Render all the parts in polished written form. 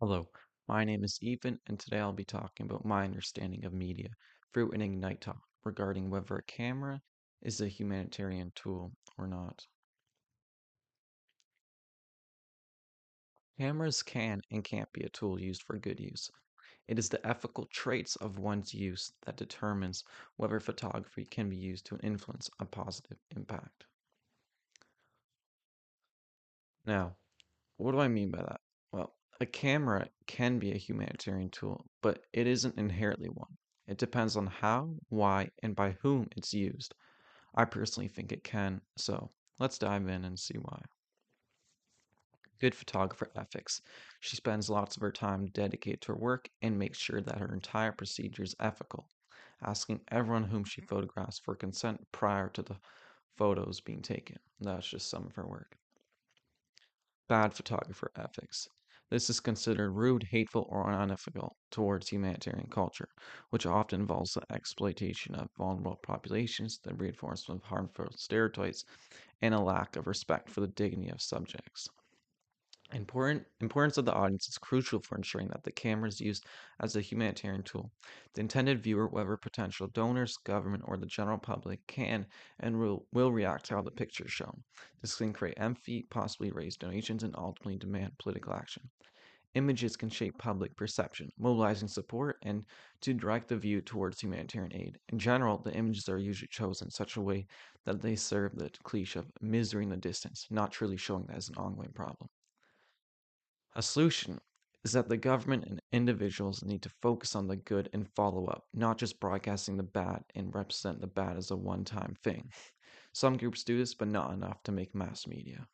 Hello, my name is Ethan, and today I'll be talking about my understanding of media through an Ignite talk regarding whether a camera is a humanitarian tool or not. Cameras can and can't be a tool used for good use. It is the ethical traits of one's use that determines whether photography can be used to influence a positive impact. Now, what do I mean by that? Well, a camera can be a humanitarian tool, but it isn't inherently one. It depends on how, why, and by whom it's used. I personally think it can, so let's dive in and see why. Good photographer ethics. She spends lots of her time dedicated to her work and makes sure that her entire procedure is ethical, asking everyone whom she photographs for consent prior to the photos being taken. That's just some of her work. Bad photographer ethics. This is considered rude, hateful, or unethical towards humanitarian culture, which often involves the exploitation of vulnerable populations, the reinforcement of harmful stereotypes, and a lack of respect for the dignity of subjects. Importance of the audience is crucial for ensuring that the camera is used as a humanitarian tool. The intended viewer, whether potential donors, government, or the general public, can and will react to how the picture is shown. This can create empathy, possibly raise donations, and ultimately demand political action. Images can shape public perception, mobilizing support and to direct the view towards humanitarian aid. In general, the images are usually chosen in such a way that they serve the cliche of misery in the distance, not truly showing that as an ongoing problem. A solution is that the government and individuals need to focus on the good and follow up, not just broadcasting the bad and represent the bad as a one time thing. Some groups do this, but not enough to make mass media.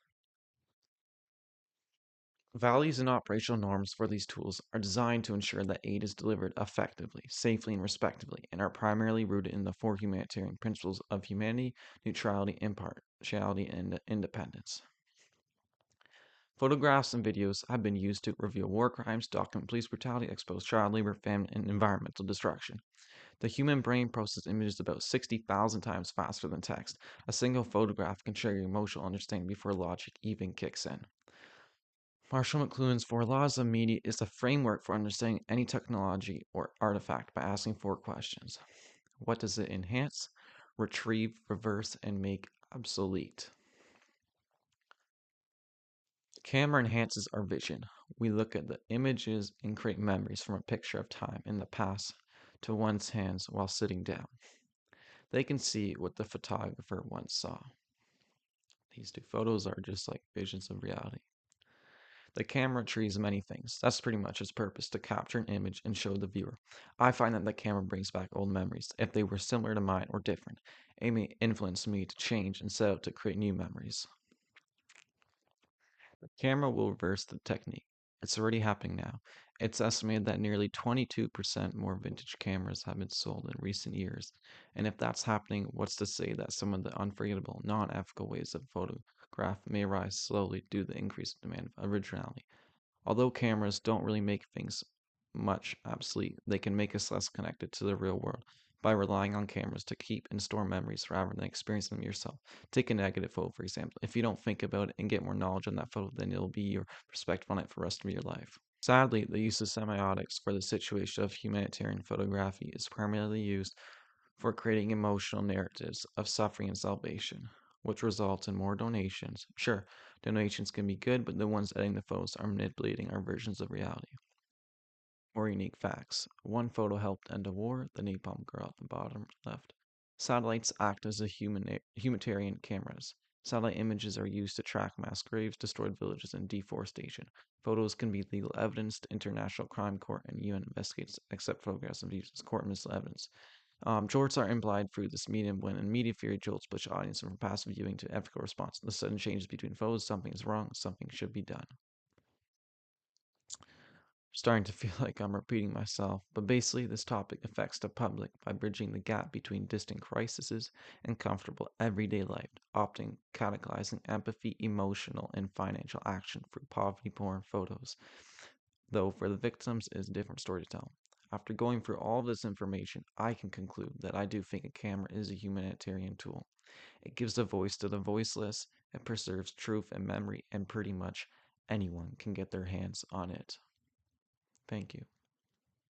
Values and operational norms for these tools are designed to ensure that aid is delivered effectively, safely, and respectively, and are primarily rooted in the four humanitarian principles of humanity, neutrality, impartiality, and independence. Photographs and videos have been used to reveal war crimes, document police brutality, expose child labor, famine, and environmental destruction. The human brain processes images about 60,000 times faster than text. A single photograph can trigger emotional understanding before logic even kicks in. Marshall McLuhan's Four Laws of Media is a framework for understanding any technology or artifact by asking four questions. What does it enhance, retrieve, reverse, and make obsolete? The camera enhances our vision. We look at the images and create memories from a picture of time in the past to one's hands while sitting down. They can see what the photographer once saw. These two photos are just like visions of reality. The camera retrieves many things. That's pretty much its purpose, to capture an image and show the viewer. I find that the camera brings back old memories. If they were similar to mine or different, it may influence me to change and set out to create new memories. The camera will reverse the technique. It's already happening now. It's estimated that nearly 22% more vintage cameras have been sold in recent years. And if that's happening, what's to say that some of the unforgettable, non ethical ways of photograph may rise slowly due to the increased demand of originality? Although cameras don't really make things much obsolete, they can make us less connected to the real world by relying on cameras to keep and store memories rather than experiencing them yourself. Take a negative photo, for example. If you don't think about it and get more knowledge on that photo, then it'll be your perspective on it for the rest of your life. Sadly, the use of semiotics for the situation of humanitarian photography is primarily used for creating emotional narratives of suffering and salvation, which results in more donations. Sure, donations can be good, but the ones editing the photos are manipulating our versions of reality. More unique facts. One photo helped end a war, the napalm girl at the bottom left. Satellites act as a humanitarian cameras. Satellite images are used to track mass graves, destroyed villages, and deforestation. Photos can be legal evidence. The International Crime Court and UN investigates accept photographs and videos as court admissible evidence. Jorts are implied through this medium when in media theory jolts push audience from passive viewing to ethical response. The sudden changes between photos, something is wrong, something should be done. Starting to feel like I'm repeating myself, but basically, this topic affects the public by bridging the gap between distant crises and comfortable everyday life, often catalyzing empathy, emotional, and financial action through poverty porn photos. Though for the victims, it is a different story to tell. After going through all of this information, I can conclude that I do think a camera is a humanitarian tool. It gives a voice to the voiceless, it preserves truth and memory, and pretty much anyone can get their hands on it. Thank you.